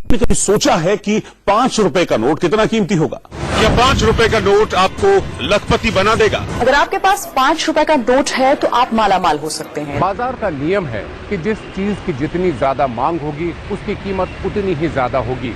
आपने कभी सोचा है कि 5 रुपए का नोट कितना कीमती होगा? क्या 5 रुपए का नोट आपको लखपति बना देगा? अगर आपके पास 5 रुपए का नोट है तो आप मालामाल हो सकते हैं। बाजार का नियम है कि जिस चीज की जितनी ज्यादा मांग होगी उसकी कीमत उतनी ही ज्यादा होगी।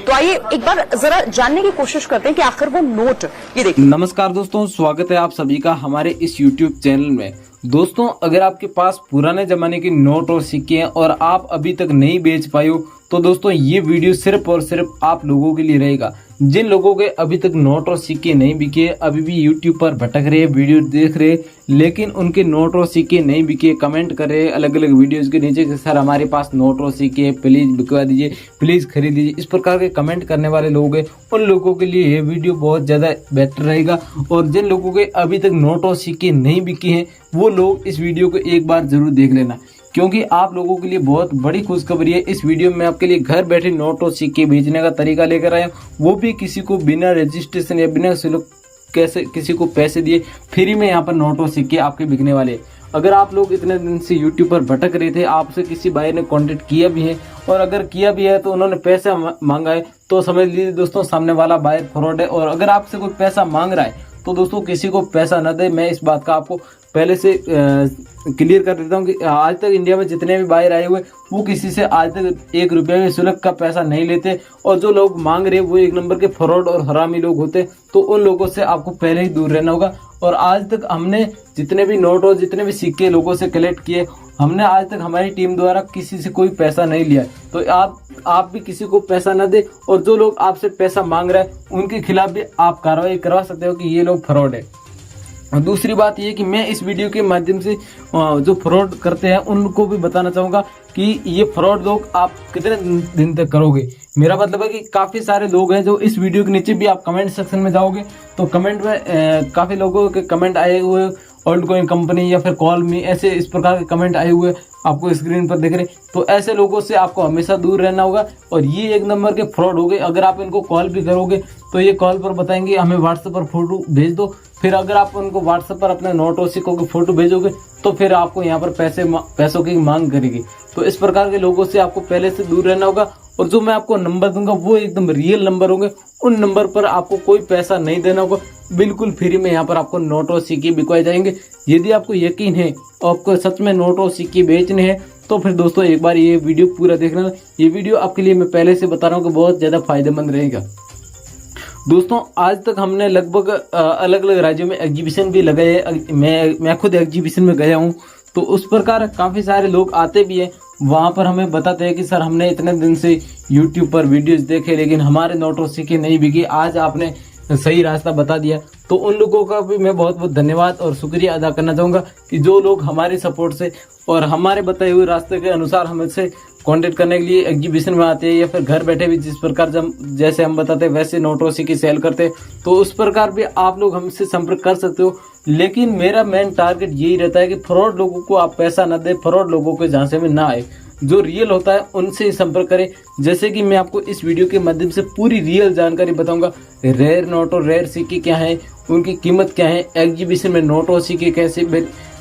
तो आइए एक बार जरा जानने की कोशिश करते हैं कि आखिर वो नोट, ये देखिए। नमस्कार दोस्तों, स्वागत है आप सभी का हमारे इस YouTube चैनल में। दोस्तों, अगर आपके पास पुराने जमाने के नोट और सिक्के हैं और आप अभी तक नहीं बेच पाए हो तो दोस्तों ये वीडियो सिर्फ और सिर्फ आप लोगों के लिए रहेगा। जिन लोगों के अभी तक नोट और सिक्के नहीं बिके, अभी भी यूट्यूब पर भटक रहे, वीडियो देख रहे लेकिन उनके नोट और सिक्के नहीं बिके, कमेंट कर रहे अलग अलग वीडियोस के नीचे कि सर हमारे पास नोट और सिक्के प्लीज बिकवा दीजिए, प्लीज खरीद दीजिए, इस प्रकार के कमेंट करने वाले लोग हैं, उन लोगों के लिए ये वीडियो बहुत ज़्यादा बेटर रहेगा। और जिन लोगों के अभी तक नोट और सिक्के नहीं बिके हैं वो लोग इस वीडियो को एक बार जरूर देख लेना, क्योंकि आप लोगों के लिए बहुत बड़ी खुशखबरी है। इस वीडियो में आपके लिए घर बैठे नोट और सिक्के भेजने का तरीका लेकर आया हूं, वो भी किसी को बिना रजिस्ट्रेशन या बिना शुल्क कैसे किसी को पैसे दिए फ्री में यहाँ पर नोट और सिक्के आपके बिकने वाले हैं। अगर आप लोग इतने दिन से यूट्यूब पर भटक रहे थे, आपसे किसी भाई ने कॉन्टेक्ट किया भी है और अगर किया भी है तो उन्होंने पैसा मांगा है तो समझ लीजिए दोस्तों सामने वाला बायर फ्रॉड है। और अगर आपसे कोई पैसा मांग रहा है तो दोस्तों किसी को पैसा न दे। मैं इस बात का आपको पहले से क्लियर कर देता हूँ कि आज तक इंडिया में जितने भी बाहर आए हुए वो किसी से आज तक 1 रुपया भी शुल्क का पैसा नहीं लेते। और जो लोग मांग रहे वो एक नंबर के फ्रॉड और हरामी लोग होते, तो उन लोगों से आपको पहले ही दूर रहना होगा। और आज तक हमने जितने भी नोट और जितने भी सिक्के लोगों से कलेक्ट किए, हमने आज तक हमारी टीम द्वारा किसी से कोई पैसा नहीं लिया। तो आप भी किसी को पैसा न दे, और जो लोग आपसे पैसा मांग रहे हैं उनके खिलाफ भी आप कार्रवाई करवा सकते हो कि ये लोग फ्रॉड है। और दूसरी बात ये कि मैं इस वीडियो के माध्यम से जो फ्रॉड करते हैं उनको भी बताना चाहूँगा कि ये फ्रॉड लोग आप कितने दिन तक करोगे। मेरा मतलब है कि काफ़ी सारे लोग हैं जो इस वीडियो के नीचे भी आप कमेंट सेक्शन में जाओगे तो कमेंट में काफ़ी लोगों के कमेंट आए हुए, ओल्ड कोइन कंपनी या फिर कॉल मी, ऐसे इस प्रकार के कमेंट आए हुए आपको स्क्रीन पर दिख रहे। तो ऐसे लोगों से आपको हमेशा दूर रहना होगा और ये एक नंबर के फ्रॉड हो गए। अगर आप इनको कॉल भी करोगे तो ये कॉल पर बताएंगे हमें व्हाट्सएप पर फोटो भेज दो, फिर अगर आप उनको व्हाट्सएप पर अपने नोट और सिक्कों की फोटो भेजोगे तो फिर आपको यहाँ पर पैसों की मांग करेगी। तो इस प्रकार के लोगों से आपको पहले से दूर रहना होगा। और जो मैं आपको नंबर दूंगा वो एकदम रियल नंबर होंगे, उन नंबर पर आपको कोई पैसा नहीं देना होगा, बिल्कुल फ्री में यहाँ पर आपको नोट और सिक्के बिकवाए जाएंगे। यदि आपको यकीन है और आपको सच में नोट और सिक्के बेचने हैं तो फिर दोस्तों एक बार ये वीडियो पूरा देखना। ये वीडियो आपके लिए मैं पहले से बता रहा हूँ कि बहुत ज़्यादा फायदेमंद रहेगा। दोस्तों, आज तक हमने लगभग अलग अलग राज्यों में एग्जीबिशन भी लगाए। मैं खुद एग्जीबिशन में गया हूँ, तो उस प्रकार काफ़ी सारे लोग आते भी हैं। वहाँ पर हमें बताते हैं कि सर हमने इतने दिन से यूट्यूब पर वीडियोस देखे लेकिन हमारे नोट और सिक्के नहीं बिके, आज आपने सही रास्ता बता दिया। तो उन लोगों का भी मैं बहुत बहुत धन्यवाद और शुक्रिया अदा करना चाहूँगा कि जो लोग हमारे सपोर्ट से और हमारे बताए हुए रास्ते के अनुसार हमसे कांटेक्ट करने के लिए एग्जीबिशन में आते हैं या फिर घर बैठे भी जिस प्रकार जैसे हम बताते हैं वैसे नोट और सिक्के सेल करते हैं, तो उस प्रकार भी आप लोग हमसे संपर्क कर सकते हो। लेकिन मेरा मेन टारगेट यही रहता है कि फ्रॉड लोगों को आप पैसा न दें, फ्रॉड लोगों के झांसे में ना आए, जो रियल होता है उनसे ही संपर्क करें। जैसे कि मैं आपको इस वीडियो के माध्यम से पूरी रियल जानकारी बताऊंगा, रेयर नोट और रेयर सिक्के क्या हैं, उनकी कीमत क्या है, एग्जीबिशन में नोट और सिक्के कैसे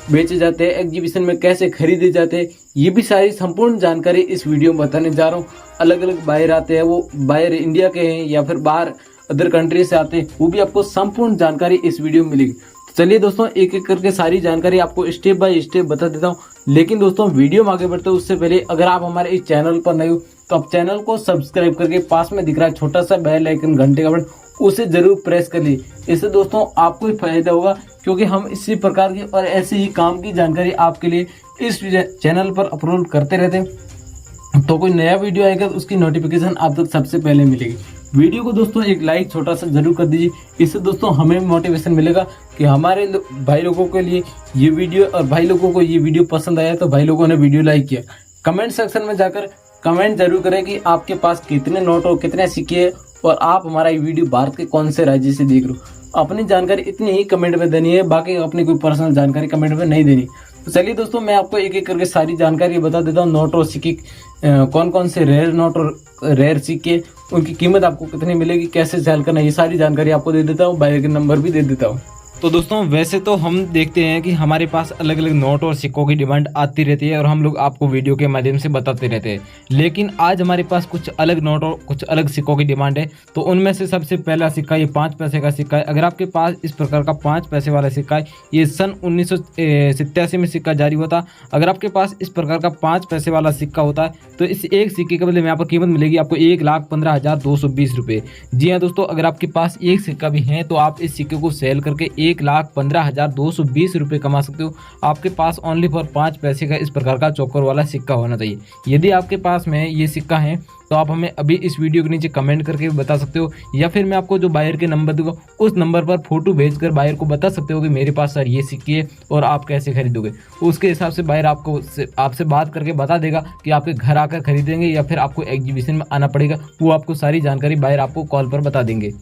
बेचे जाते हैं, एग्जीबिशन में कैसे खरीदे जाते हैं, ये भी सारी संपूर्ण जानकारी इस वीडियो में बताने जा रहा हूँ। अलग अलग बायर आते हैं, वो बायर इंडिया के हैं या फिर बाहर अदर कंट्री से आते हैं, वो भी आपको संपूर्ण जानकारी इस वीडियो में मिलेगी। चलिए दोस्तों, एक एक करके सारी जानकारी आपको स्टेप बाय स्टेप बता देता हूँ। लेकिन दोस्तों वीडियो में आगे बढ़ते उससे पहले अगर आप हमारे इस चैनल पर नए हो तो आप चैनल को सब्सक्राइब करके पास में दिख रहा है छोटा सा बेल आइकन घंटे का बटन, उसे जरूर प्रेस कर लीजिए। इससे दोस्तों आपको ही फायदा होगा, क्योंकि हम इसी प्रकार की और ऐसे ही काम की जानकारी आपके लिए इस चैनल पर अपलोड करते रहते हैं। तो कोई नया वीडियो आएगा तो उसकी नोटिफिकेशन आप तक सबसे पहले मिलेगी। वीडियो को दोस्तों एक लाइक छोटा सा जरूर कर दीजिए, इससे दोस्तों हमें मोटिवेशन मिलेगा कि हमारे भाई लोगों के लिए ये वीडियो, और भाई लोगों को ये वीडियो पसंद आया तो भाई लोगों ने वीडियो लाइक किया। कमेंट सेक्शन में जाकर कमेंट जरूर करें कि आपके पास कितने नोट और कितने सिक्के और आप हमारा ये वीडियो भारत के कौन से राज्य से देख रहे हो। अपनी जानकारी इतनी ही कमेंट में देनी है, बाकी अपनी कोई पर्सनल जानकारी कमेंट में नहीं देनी। तो चलिए दोस्तों, मैं आपको एक एक करके सारी जानकारी बता देता हूँ। नोट और सिक्के कौन कौन से रेयर नोट और रेयर सिक्के, उनकी कीमत आपको कितनी मिलेगी, कैसे सेल करना, ये सारी जानकारी आपको दे देता हूँ, बायर के नंबर भी दे देता हूँ। तो दोस्तों वैसे तो हम देखते हैं कि हमारे पास अलग अलग नोट और सिक्कों की डिमांड आती रहती है और हम लोग आपको वीडियो के माध्यम से बताते रहते हैं, लेकिन आज हमारे पास कुछ अलग नोट और कुछ अलग सिक्कों की डिमांड है। तो उनमें से सबसे पहला सिक्का ये 5 पैसे का सिक्का है। अगर आपके पास इस प्रकार का 5 पैसे वाला सिक्का है, ये सन 1987 में सिक्का जारी हुआ था। अगर आपके पास इस प्रकार का 5 पैसे वाला सिक्का होता है तो इस एक सिक्के के बदले में यहाँ पर कीमत मिलेगी आपको 1,15,220 रुपये। जी हाँ दोस्तों, अगर आपके पास एक सिक्का भी है तो आप इस सिक्के को सेल करके 1,15,220 रुपये कमा सकते हो। आपके पास ओनली फॉर 5 पैसे का इस प्रकार का चौकर वाला सिक्का होना चाहिए। यदि आपके पास में ये सिक्का है तो आप हमें अभी इस वीडियो के नीचे कमेंट करके बता सकते हो, या फिर मैं आपको जो बायर के नंबर दूंगा उस नंबर पर फोटो भेजकर बायर को बता सकते हो कि मेरे पास सर ये सिक्के है और आप कैसे खरीदोगे। उसके हिसाब से बायर आपसे बात करके बता देगा कि आपके घर आकर खरीदेंगे या फिर आपको एग्जीबिशन में आना पड़ेगा। वो आपको सारी जानकारी बायर आपको कॉल पर बता देंगे।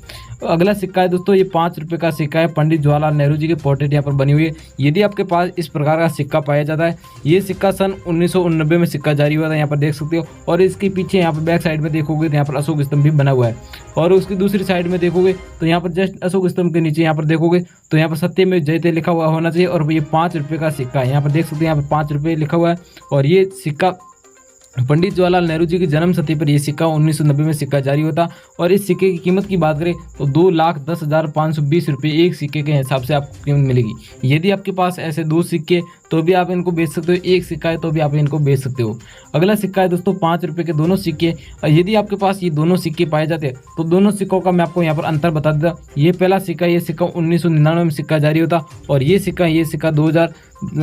अगला सिक्का है दोस्तों, ये 5 रुपये का सिक्का है। पंडित जवाहरलाल नेहरू जी के पोर्ट्रेट यहाँ पर बनी हुई है। यदि आपके पास इस प्रकार का सिक्का पाया जाता है, ये सिक्का सन 1989 में सिक्का जारी हुआ था, यहाँ पर देख सकते हो। और इसके पीछे यहाँ पर बैक साइड में देखोगे तो यहाँ पर अशोक स्तंभ भी बना हुआ है। और उसकी दूसरी साइड में देखोगे तो यहाँ पर जस्ट अशोक स्तंभ के नीचे यहाँ पर देखोगे तो यहाँ पर सत्यमेव जयते लिखा हुआ होना चाहिए। और ये 5 रुपये का सिक्का है, यहाँ पर देख सकते हैं, यहाँ पर 5 रुपये लिखा हुआ है। और ये सिक्का पंडित जवाहरलाल नेहरू जी की जन्म शती पर यह सिक्का 1990 में सिक्का जारी होता। और इस सिक्के की कीमत की बात करें तो 2,10,520 रुपये एक सिक्के के हिसाब से आपको कीमत मिलेगी। यदि आपके पास ऐसे 2 सिक्के तो भी आप इनको बेच सकते हो, एक सिक्का है तो भी आप इनको बेच सकते हो। अगला सिक्का है दोस्तों 5 रुपये के दोनों सिक्के। यदि आपके पास ये दोनों सिक्के पाए जाते हैं तो दोनों सिक्कों का मैं आपको यहाँ पर अंतर बता देता। ये पहला सिक्का, ये सिक्का 1999 में सिक्का जारी होता। और ये सिक्का 2000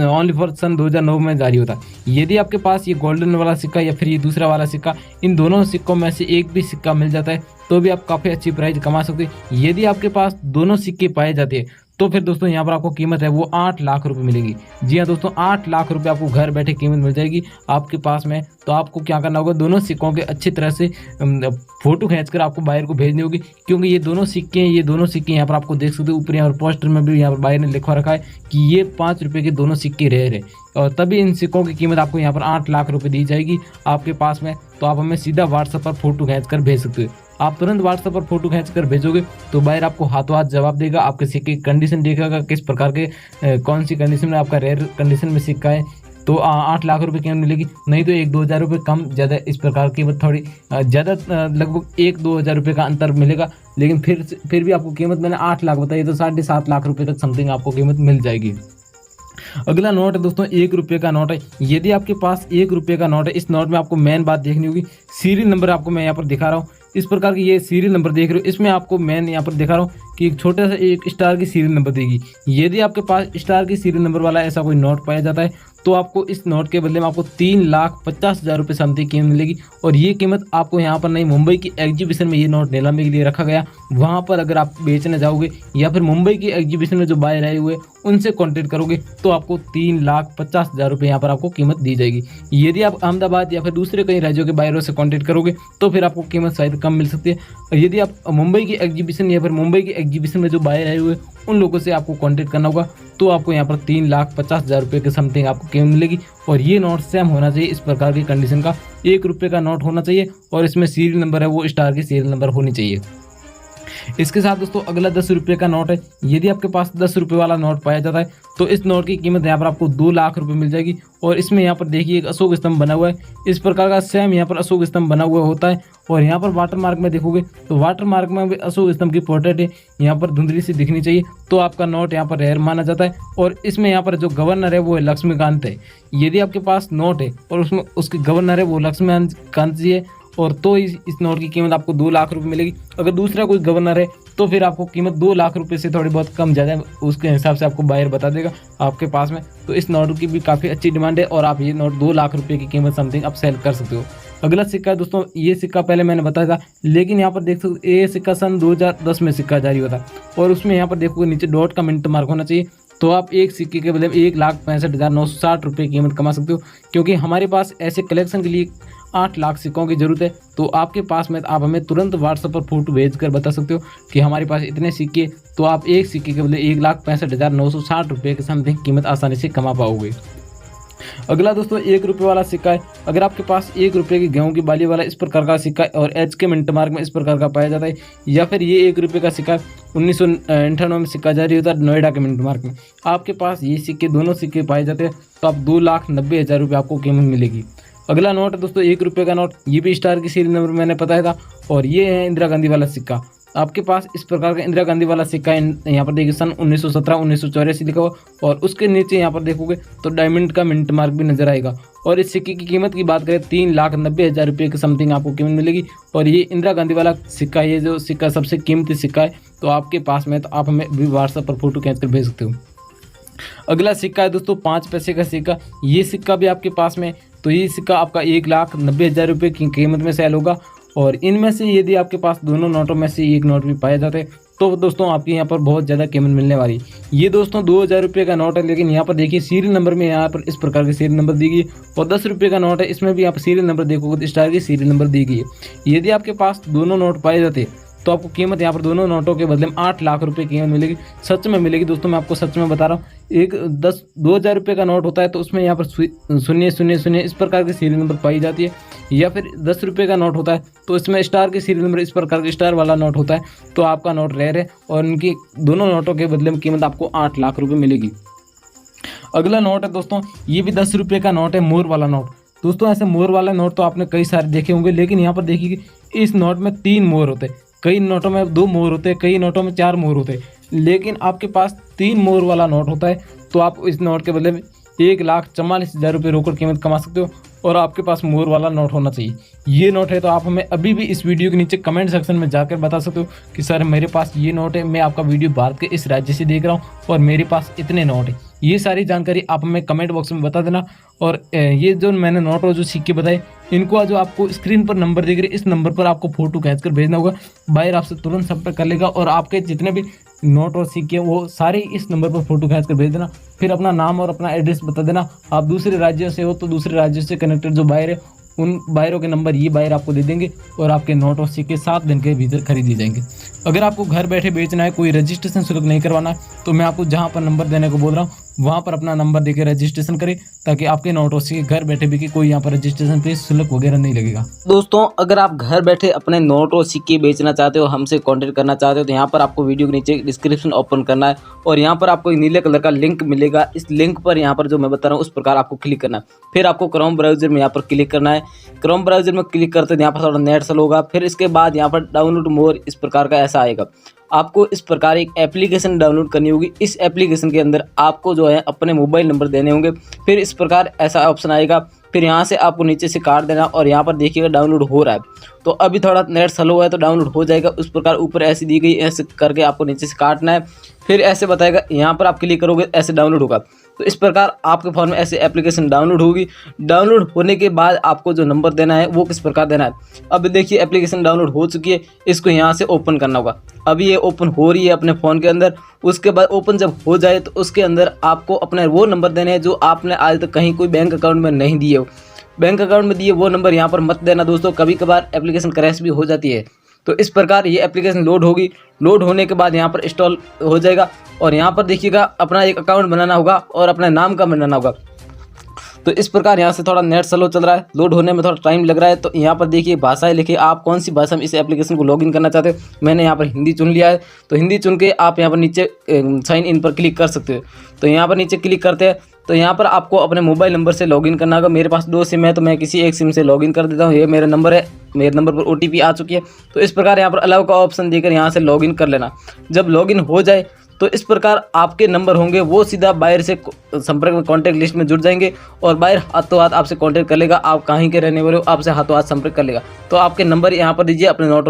ओनली फॉर सन 2009 में जारी होता। यदि आपके पास ये गोल्डन वाला सिक्का या फिर ये दूसरा वाला सिक्का, इन दोनों सिक्कों में से एक भी सिक्का मिल जाता है तो भी आप काफ़ी अच्छी प्राइस कमा सकते हैं। यदि आपके पास दोनों सिक्के पाए जाते हैं तो फिर दोस्तों यहाँ पर आपको कीमत है वो 8 लाख रुपए मिलेगी। जी हाँ दोस्तों, 8 लाख रुपए आपको घर बैठे कीमत मिल जाएगी आपके पास में। तो आपको क्या करना होगा, दोनों सिक्कों के अच्छी तरह से फोटो खींचकर आपको बायर को भेजनी होगी, क्योंकि ये दोनों सिक्के यहाँ पर आपको देख सकते हो। ऊपर यहाँ पर पोस्टर में भी यहाँ पर बायर ने लिखवा रखा है कि ये 5 रुपये के दोनों सिक्के रहे और तभी इन सिक्कों की कीमत आपको यहाँ पर 8 लाख रुपए दी जाएगी आपके पास में। तो आप हमें सीधा व्हाट्सएप पर फोटो खींचकर भेज सकते हो। आप तुरंत व्हाट्सएप पर फोटो खींचकर भेजोगे तो बायर आपको हाथों हाथ जवाब देगा। आपके सिक्के की कंडीशन देखेगा, किस प्रकार के कौन सी कंडीशन में आपका रेयर कंडीशन में सिक्का है, तो 8 लाख रुपए कीमत मिलेगी। नहीं तो 1-2 हज़ार रुपये कम ज़्यादा इस प्रकार की थोड़ी ज़्यादा लगभग 1-2 हज़ार रुपये का अंतर मिलेगा। लेकिन फिर भी आपको कीमत मैंने 8 लाख बताई तो 7.5 लाख रुपये तक समथिंग आपको कीमत मिल जाएगी। अगला नोट है दोस्तों 1 रुपये का नोट है। यदि आपके पास 1 रुपये का नोट है, इस नोट में आपको मेन बात देखनी होगी, सीरियल नंबर आपको मैं यहाँ पर दिखा रहा हूँ। इस प्रकार की ये सीरियल नंबर देख रहे हो, इसमें आपको मैन यहाँ पर दिखा रहा हूँ कि एक छोटा सा एक स्टार की सीरियल नंबर देगी। यदि आपके पास स्टार की सीरियल नंबर वाला ऐसा कोई नोट पाया जाता है तो आपको इस नोट के बदले में आपको 3,50,000 रुपये समथिंग कीमत मिलेगी। और ये कीमत आपको यहाँ पर नहीं, मुंबई की एग्जीबिशन में ये नोट नीलामी के लिए रखा गया। वहाँ पर अगर आप बेचने जाओगे या फिर मुंबई की एग्जीबिशन में जो बायर आए हुए उनसे कॉन्टेक्ट करोगे तो आपको 3,50,000 रुपये यहाँ पर आपको कीमत दी जाएगी। यदि आप अहमदाबाद या फिर दूसरे कई राज्यों के बायरों से कॉन्टेक्ट करोगे तो फिर आपको कीमत शायद कम मिल सकती है। यदि आप मुंबई की एग्जीबिशन या फिर मुंबई की एग्जीबिशन में जो बायर आए हुए उन लोगों से आपको कांटेक्ट करना होगा तो आपको यहाँ पर 3,50,000 रुपये के समथिंग आपको कीमत मिलेगी। और ये नोट सेम होना चाहिए, इस प्रकार की कंडीशन का 1 रुपये का नोट होना चाहिए और इसमें सीरियल नंबर है वो स्टार की सीरियल नंबर होनी चाहिए। इसके साथ दोस्तों अगला 10 रुपये का नोट है। यदि आपके पास 10 रुपये वाला नोट पाया जाता है तो इस नोट की कीमत यहाँ पर आपको 2 लाख रुपए मिल जाएगी। और इसमें यहाँ पर देखिए एक अशोक स्तंभ बना हुआ है, इस प्रकार का सेम यहाँ पर अशोक स्तंभ बना हुआ होता है। और यहाँ पर वाटर मार्क में देखोगे तो वाटर मार्क में भी अशोक स्तंभ की पोर्ट्रेट है, यहाँ पर धुंधली सी दिखनी चाहिए तो आपका नोट यहाँ पर रेयर माना जाता है। और इसमें यहाँ पर जो गवर्नर है वो है लक्ष्मीकांत है। यदि आपके पास नोट है और उसमें उसके गवर्नर है वो लक्ष्मीकांत जी है और तो इस नोट की कीमत आपको 2 लाख रुपए मिलेगी। अगर दूसरा कोई गवर्नर है तो फिर आपको कीमत 2 लाख रुपए से थोड़ी बहुत कम ज़्यादा उसके हिसाब से आपको बायर बता देगा आपके पास में। तो इस नोट की भी काफ़ी अच्छी डिमांड है और आप ये नोट 2 लाख रुपए की कीमत समथिंग आप सेल कर सकते हो। अगला सिक्का है दोस्तों, ये सिक्का पहले मैंने बताया था, लेकिन यहाँ पर देख सकते ये सिक्का सन 2010 में सिक्का जारी हुआ था। और उसमें यहाँ पर देखोगे नीचे डॉट का मिनट मार्क होना चाहिए। तो आप एक सिक्के के बदले 1,65,960 रुपये कीमत कमा सकते हो, क्योंकि हमारे पास ऐसे कलेक्शन के लिए 8 लाख सिक्कों की ज़रूरत है। तो आपके पास में आप हमें तुरंत व्हाट्सएप पर फोटो भेजकर बता सकते हो कि हमारे पास इतने सिक्के, तो आप एक सिक्के के बदले 1,65,960 रुपये की समथिंग कीमत आसानी से कमा पाओगे। अगला दोस्तों 1 रुपये वाला सिक्का है। अगर आपके पास 1 रुपये की गेहूं की बाली वाला इस प्रकार का सिक्का और एच के मिनट मार्क में इस प्रकार का पाया जाता है, या फिर ये 1 रुपये का सिक्का 1998 में सिक्का जारी होता है नोएडा के मिंट मार्क में। आपके पास ये सिक्के दोनों सिक्के पाए जाते हैं तो आप 2,90,000 रुपये आपको कीमत मिलेगी। अगला नोट है दोस्तों 1 रुपये का नोट, ये भी स्टार की सीरियल नंबर मैंने बताया था। और ये है इंदिरा गांधी वाला सिक्का। आपके पास इस प्रकार का इंदिरा गांधी वाला सिक्का यहाँ पर देखिए सन 1917 1984 लिखा हुआ, और उसके नीचे यहाँ पर देखोगे तो डायमंड का मिंट मार्क भी नजर आएगा। और इस सिक्के की कीमत की बात करें 3,90,000 रुपये के समथिंग आपको कीमत मिलेगी। और ये इंदिरा गांधी वाला सिक्का, ये जो सिक्का सबसे कीमती सिक्का है, तो आपके पास में तो आप हमें भी व्हाट्सएप पर फोटो खींच कर भेज सकते हो। अगला सिक्का है दोस्तों 5 पैसे का सिक्का। ये सिक्का भी आपके पास में, तो ये सिक्का आपका 1,90,000 रुपये की कीमत में सेल होगा। और इनमें से यदि आपके पास दोनों नोटों में से एक नोट भी पाए जाते हैं तो दोस्तों आपके यहाँ पर बहुत ज़्यादा कीमत मिलने वाली। ये दोस्तों 2,000 रुपये का नोट है, लेकिन यहाँ पर देखिए सीरियल नंबर में यहाँ पर इस प्रकार के सीरियल नंबर दी गई है। और 10 रुपये का नोट है, इसमें भी आप सीरियल नंबर देखोगे तो स्टार की सीरियल नंबर दी गई है। यदि आपके पास दोनों नोट पाए जाते तो आपको कीमत यहाँ पर दोनों नोटों के बदले में 8 लाख रुपए कीमत मिलेगी। सच में मिलेगी दोस्तों, मैं आपको सच में बता रहा हूँ। 2,000 रुपये का नोट होता है तो उसमें यहाँ पर 000 इस प्रकार की सीरियल नंबर पाई जाती है। या फिर 10 रुपये का नोट होता है तो इसमें स्टार की सीरियल नंबर इस प्रकार का स्टार वाला नोट होता है, तो आपका नोट रेयर है और इनकी दोनों नोटों के बदले में कीमत आपको 8 लाख रुपये मिलेगी। अगला नोट है दोस्तों, ये भी 10 रुपये का नोट है, मोर वाला नोट। दोस्तों ऐसे मोर वाला नोट तो आपने कई सारे देखे होंगे, लेकिन यहाँ पर देखिए इस नोट में 3 मोर होते हैं, कई नोटों में 2 मोर होते हैं, कई नोटों में 4 मोर होते हैं, लेकिन आपके पास 3 मोर वाला नोट होता है। तो आप इस नोट के बदले में 1,44,000 रुपये रोकड़ कीमत कमा सकते हो, और आपके पास मोर वाला नोट होना चाहिए। ये नोट है तो आप हमें अभी भी इस वीडियो के नीचे कमेंट सेक्शन में जाकर बता सकते हो कि सर मेरे पास ये नोट है, मैं आपका वीडियो भारत के इस राज्य से देख रहा हूँ और मेरे पास इतने नोट है। ये सारी जानकारी आप हमें कमेंट बॉक्स में बता देना। और ये जो मैंने नोट और जो सिक्के बताए, इनको जो आपको स्क्रीन पर नंबर दिख रहे इस नंबर पर आपको फोटो खींचकर भेजना होगा। बायर आपसे तुरंत संपर्क कर लेगा और आपके जितने भी नोट और सिक्के वो सारे इस नंबर पर फोटो खींच कर भेज देना। फिर अपना नाम और अपना एड्रेस बता देना। आप दूसरे राज्य से हो तो दूसरे राज्य से कनेक्टेड जो बायर है उन बायरों के नंबर ये बायर आपको दे देंगे और आपके नोट और सिक्के 7 दिन के भीतर खरीद लिए जाएंगे। अगर आपको घर बैठे बेचना है, कोई रजिस्ट्रेशन शुल्क नहीं करवाना है, तो मैं आपको जहां पर नंबर देने को बोल रहा हूँ वहां पर अपना नंबर देकर रजिस्ट्रेशन करें, ताकि आपके नोट और सिक्के घर बैठे बिके, कोई यहाँ पर रजिस्ट्रेशन फीस शुल्क वगैरह नहीं लगेगा। दोस्तों अगर आप घर बैठे अपने नोट और सिक्के बेचना चाहते हो, हमसे कॉन्टेक्ट करना चाहते हो, तो यहाँ पर आपको वीडियो के नीचे डिस्क्रिप्शन ओपन करना है और यहाँ पर आपको नीले कलर का लिंक मिलेगा। इस लिंक पर यहाँ पर जो मैं बता रहा हूँ उस प्रकार आपको क्लिक करना है। फिर आपको क्रोम ब्राउजर में यहाँ पर क्लिक करना है। क्रोम ब्राउजर में क्लिक करते यहाँ पर थोड़ा नेट स्लो होगा। फिर इसके बाद यहाँ पर डाउनलोड मोर इस प्रकार का ऐसा आएगा। आपको इस प्रकार एक एप्लीकेशन डाउनलोड करनी होगी। इस एप्लीकेशन के अंदर आपको जो है अपने मोबाइल नंबर देने होंगे। फिर इस प्रकार ऐसा ऑप्शन आएगा। फिर यहाँ से आपको नीचे से काट देना और यहाँ पर देखिएगा डाउनलोड हो रहा है। तो अभी थोड़ा नेट स्लो है तो डाउनलोड हो जाएगा। उस प्रकार ऊपर ऐसी दी गई, ऐसे करके आपको नीचे से काटना है। फिर ऐसे बताएगा, यहाँ पर आप क्लिक करोगे ऐसे डाउनलोड होगा। तो इस प्रकार आपके फ़ोन में ऐसे एप्लीकेशन डाउनलोड होगी। डाउनलोड होने के बाद आपको जो नंबर देना है वो किस प्रकार देना है। अब देखिए एप्लीकेशन डाउनलोड हो चुकी है, इसको यहाँ से ओपन करना होगा। अभी ये ओपन हो रही है अपने फ़ोन के अंदर। उसके बाद ओपन जब हो जाए तो उसके अंदर आपको अपने वो नंबर देने हैं जो आपने आज तक कहीं कोई बैंक अकाउंट में नहीं दिए हो। बैंक अकाउंट में दिए वो नंबर यहाँ पर मत देना दोस्तों, कभी कभार एप्लीकेशन क्रैश भी हो जाती है। तो इस प्रकार ये एप्लीकेशन लोड होगी। लोड होने के बाद यहाँ पर इंस्टॉल हो जाएगा और यहाँ पर देखिएगा अपना एक अकाउंट बनाना होगा और अपने नाम का बनाना होगा। तो इस प्रकार यहाँ से थोड़ा नेट स्लो चल रहा है, लोड होने में थोड़ा टाइम लग रहा है। तो यहाँ पर देखिए भाषाएं लिखिए, आप कौन सी भाषा में इस एप्लीकेशन को लॉगिन करना चाहते हो। मैंने यहाँ पर हिंदी चुन लिया है, तो हिंदी चुन के आप यहाँ पर नीचे साइन इन पर क्लिक कर सकते हो। तो यहाँ पर नीचे क्लिक करते हैं तो यहाँ पर आपको अपने मोबाइल नंबर से लॉगिन करना होगा। मेरे पास 2 सिम है तो मैं किसी एक सिम से लॉगिन कर देता हूँ। ये मेरा नंबर है, मेरे नंबर पर OTP आ चुकी है। तो इस प्रकार यहाँ पर अलाउ का ऑप्शन देकर यहाँ से लॉगिन कर लेना। जब लॉगिन हो जाए तो इस प्रकार आपके नंबर होंगे वो सीधा बायर से संपर्क में कॉन्टैक्ट लिस्ट में जुड़ जाएंगे और बायर हाथों हाथ आपसे कॉन्टैक्ट कर लेगा। आप कहीं के रहने वाले हो, आपसे हाथों हाथ संपर्क कर लेगा। तो आपके नंबर यहाँ पर दीजिए अपने नोट